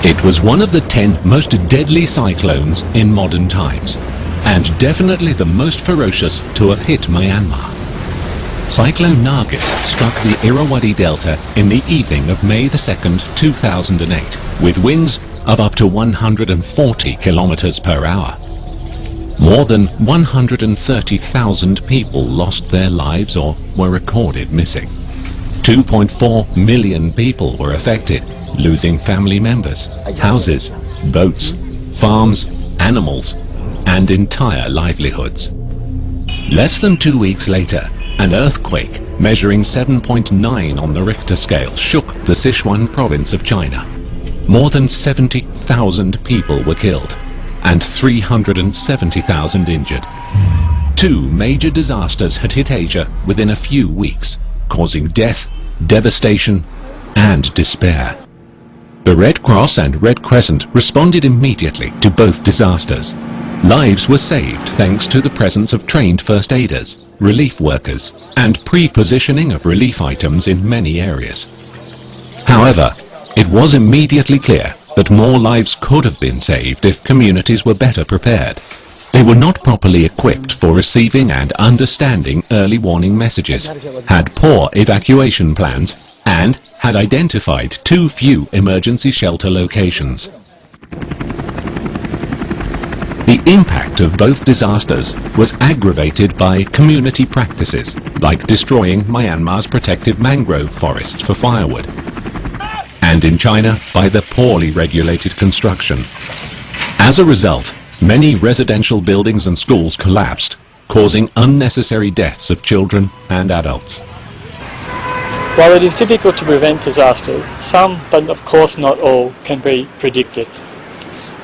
It was one of the 10 most deadly cyclones in modern times, and definitely the most ferocious to have hit Myanmar. Cyclone Nargis struck the Irrawaddy Delta in the evening of May the 2nd, 2008, with winds of up to 140 kilometers per hour. More than 130,000 people lost their lives or were recorded missing. 2.4 million people were affected, losing family members, houses, boats, farms, animals, and entire livelihoods. Less than 2 weeks later, an earthquake measuring 7.9 on the Richter scale shook the Sichuan province of China. More than 70,000 people were killed and 370,000 injured. 2 major disasters had hit Asia within a few weeks, causing death, devastation, and despair. The Red Cross and Red Crescent responded immediately to both disasters. Lives were saved thanks to the presence of trained first aiders, relief workers, and pre-positioning of relief items in many areas. However, it was immediately clear that more lives could have been saved if communities were better prepared. They were not properly equipped for receiving and understanding early warning messages, had poor evacuation plans, and had identified too few emergency shelter locations. The impact of both disasters was aggravated by community practices, like destroying Myanmar's protected mangrove forests for firewood, and in China by the poorly regulated construction. As a result, many residential buildings and schools collapsed, causing unnecessary deaths of children and adults. While it is difficult to prevent disasters, some, but of course not all, can be predicted.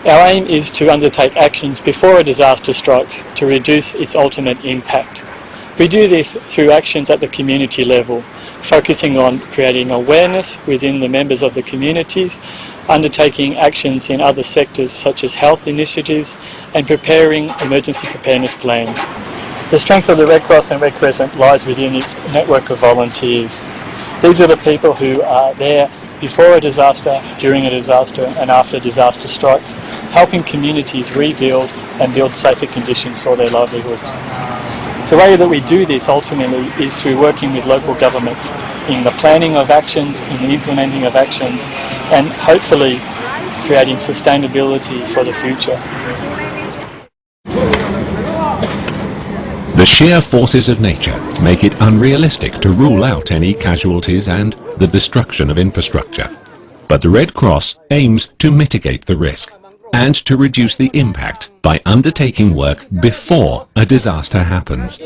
Our aim is to undertake actions before a disaster strikes to reduce its ultimate impact. We do this through actions at the community level, focusing on creating awareness within the members of the communities, undertaking actions in other sectors such as health initiatives, and preparing emergency preparedness plans. The strength of the Red Cross and Red Crescent lies within its network of volunteers. These are the people who are there before a disaster, during a disaster, and after disaster strikes, helping communities rebuild and build safer conditions for their livelihoods. The way that we do this ultimately is through working with local governments in the planning of actions, in the implementing of actions, and hopefully creating sustainability for the future. The sheer forces of nature make it unrealistic to rule out any casualties and the destruction of infrastructure. But the Red Cross aims to mitigate the risk and to reduce the impact by undertaking work before a disaster happens.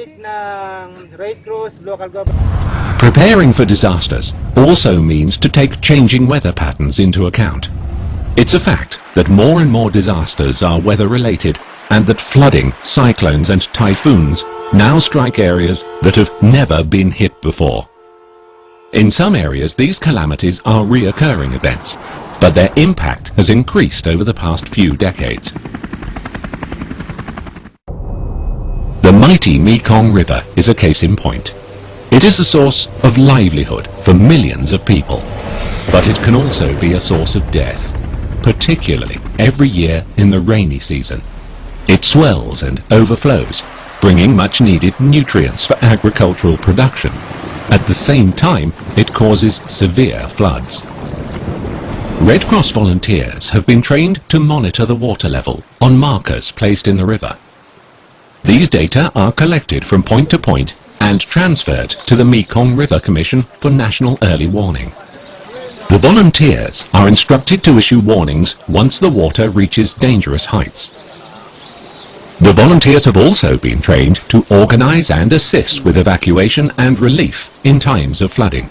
Preparing for disasters also means to take changing weather patterns into account. It's a fact that more and more disasters are weather-related, and that flooding, cyclones and typhoons now strike areas that have never been hit before. In some areas, these calamities are reoccurring events, but their impact has increased over the past few decades. The mighty Mekong River is a case in point. It is a source of livelihood for millions of people, but it can also be a source of death, particularly every year in the rainy season. It swells and overflows, bringing much-needed nutrients for agricultural production. At the same time, it causes severe floods. Red Cross volunteers have been trained to monitor the water level on markers placed in the river. These data are collected from point to point and transferred to the Mekong River Commission for National Early Warning. The volunteers are instructed to issue warnings once the water reaches dangerous heights. The volunteers have also been trained to organize and assist with evacuation and relief in times of flooding.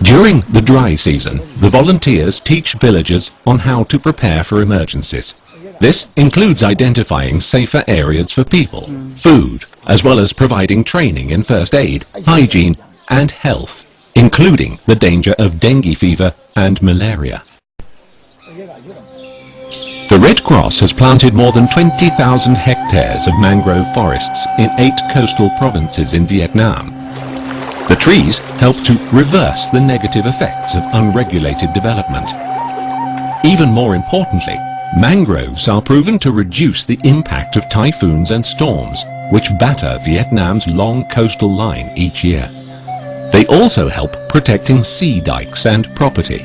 During the dry season, the volunteers teach villagers on how to prepare for emergencies. This includes identifying safer areas for people, food, as well as providing training in first aid, hygiene, and health, including the danger of dengue fever and malaria. The Red Cross has planted more than 20,000 hectares of mangrove forests in 8 coastal provinces in Vietnam. The trees help to reverse the negative effects of unregulated development. Even more importantly, mangroves are proven to reduce the impact of typhoons and storms, which batter Vietnam's long coastal line each year. They also help protecting sea dikes and property.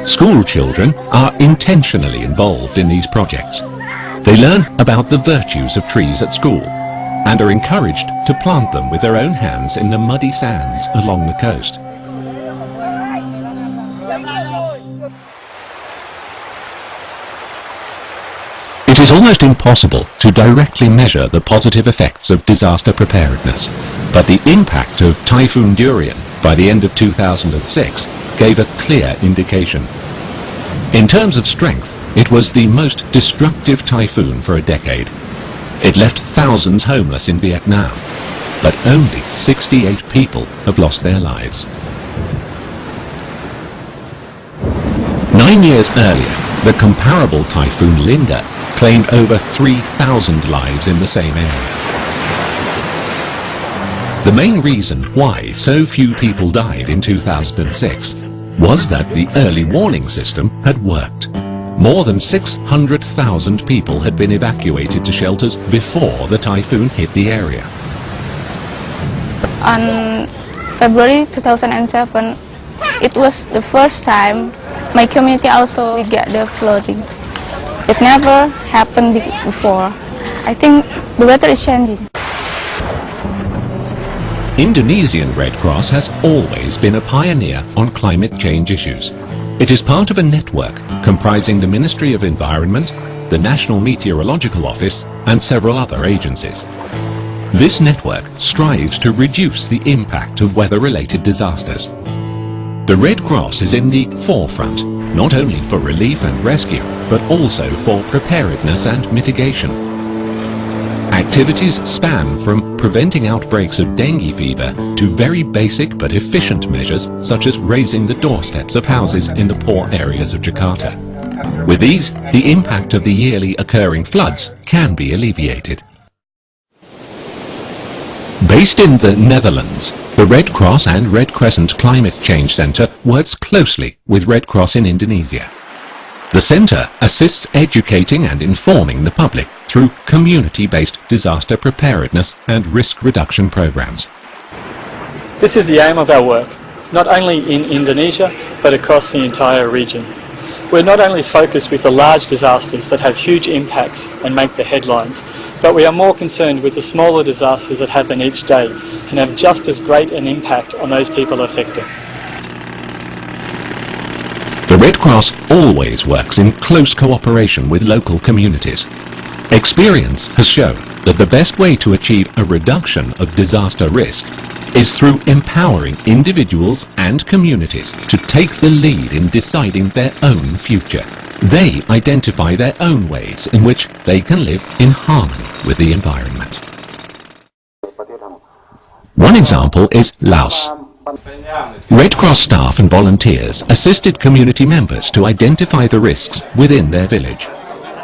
School children are intentionally involved in these projects. They learn about the virtues of trees at school and are encouraged to plant them with their own hands in the muddy sands along the coast. It is almost impossible to directly measure the positive effects of disaster preparedness, but the impact of Typhoon Durian by the end of 2006 gave a clear indication. In terms of strength, it was the most destructive typhoon for a decade. It left thousands homeless in Vietnam, but only 68 people have lost their lives. 9 years earlier, the comparable Typhoon Linda claimed over 3,000 lives in the same area. The main reason why so few people died in 2006 was that the early warning system had worked. More than 600,000 people had been evacuated to shelters before the typhoon hit the area. On February 2007, it was the first time my community also got the flooding. It never happened before. I think the weather is changing. Indonesian Red Cross has always been a pioneer on climate change issues. It is part of a network comprising the Ministry of Environment, the National Meteorological Office, and several other agencies. This network strives to reduce the impact of weather-related disasters. The Red Cross is in the forefront, not only for relief and rescue, but also for preparedness and mitigation. Activities span from preventing outbreaks of dengue fever to very basic but efficient measures such as raising the doorsteps of houses in the poor areas of Jakarta. With these, the impact of the yearly occurring floods can be alleviated. Based in the Netherlands, the Red Cross and Red Crescent Climate Change Centre works closely with Red Cross in Indonesia. The centre assists educating and informing the public through community-based disaster preparedness and risk reduction programs. This is the aim of our work, not only in Indonesia, but across the entire region. We're not only focused with the large disasters that have huge impacts and make the headlines, but we are more concerned with the smaller disasters that happen each day and have just as great an impact on those people affected. The Red Cross always works in close cooperation with local communities. Experience has shown that the best way to achieve a reduction of disaster risk is through empowering individuals and communities to take the lead in deciding their own future. They identify their own ways in which they can live in harmony with the environment. One example is Laos. Red Cross staff and volunteers assisted community members to identify the risks within their village.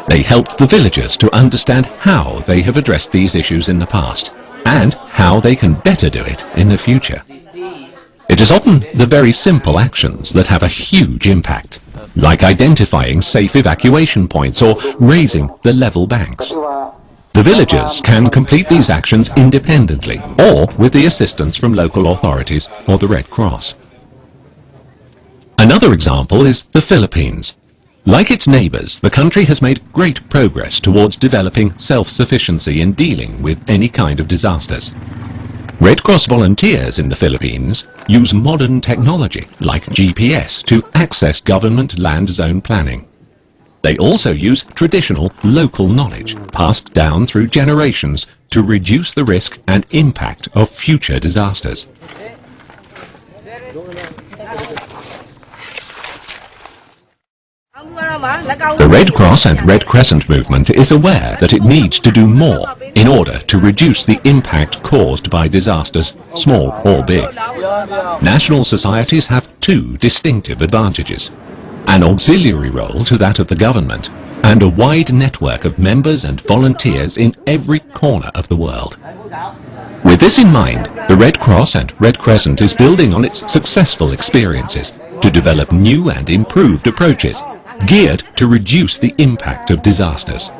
They helped the villagers to understand how they have addressed these issues in the past and how they can better do it in the future. It is often the very simple actions that have a huge impact, like identifying safe evacuation points or raising the level banks. The villagers can complete these actions independently or with the assistance from local authorities or the Red Cross. Another example is the Philippines. Like its neighbours, the country has made great progress towards developing self-sufficiency in dealing with any kind of disasters. Red Cross volunteers in the Philippines use modern technology like GPS to access government land zone planning. They also use traditional local knowledge passed down through generations to reduce the risk and impact of future disasters. The Red Cross and Red Crescent movement is aware that it needs to do more in order to reduce the impact caused by disasters, small or big. National societies have two distinctive advantages: an auxiliary role to that of the government, and a wide network of members and volunteers in every corner of the world. With this in mind, the Red Cross and Red Crescent is building on its successful experiences to develop new and improved approaches geared to reduce the impact of disasters.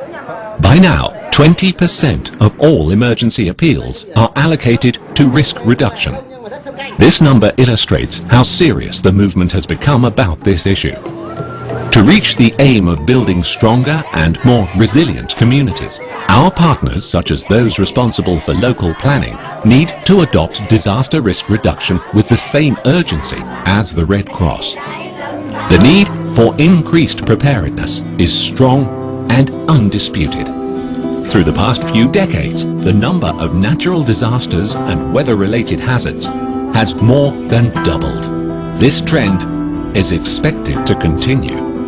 By now, 20% of all emergency appeals are allocated to risk reduction. This number illustrates how serious the movement has become about this issue. To reach the aim of building stronger and more resilient communities, our partners, such as those responsible for local planning, need to adopt disaster risk reduction with the same urgency as the Red Cross. The need for increased preparedness is strong and undisputed. Through the past few decades, the number of natural disasters and weather-related hazards has more than doubled. This trend is expected to continue.